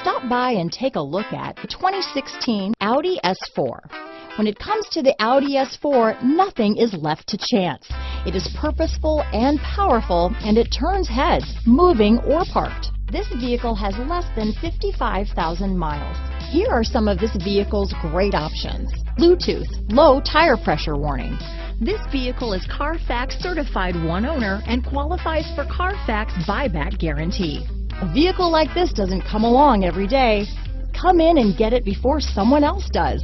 Stop by and take a look at the 2016 Audi S4. When it comes to the Audi S4, nothing is left to chance. It is purposeful and powerful, and it turns heads, moving or parked. This vehicle has less than 55,000 miles. Here are some of this vehicle's great options: Bluetooth, low tire pressure warning. This vehicle is Carfax certified one owner and qualifies for Carfax buyback guarantee. A vehicle like this doesn't come along every day. Come in and get it before someone else does.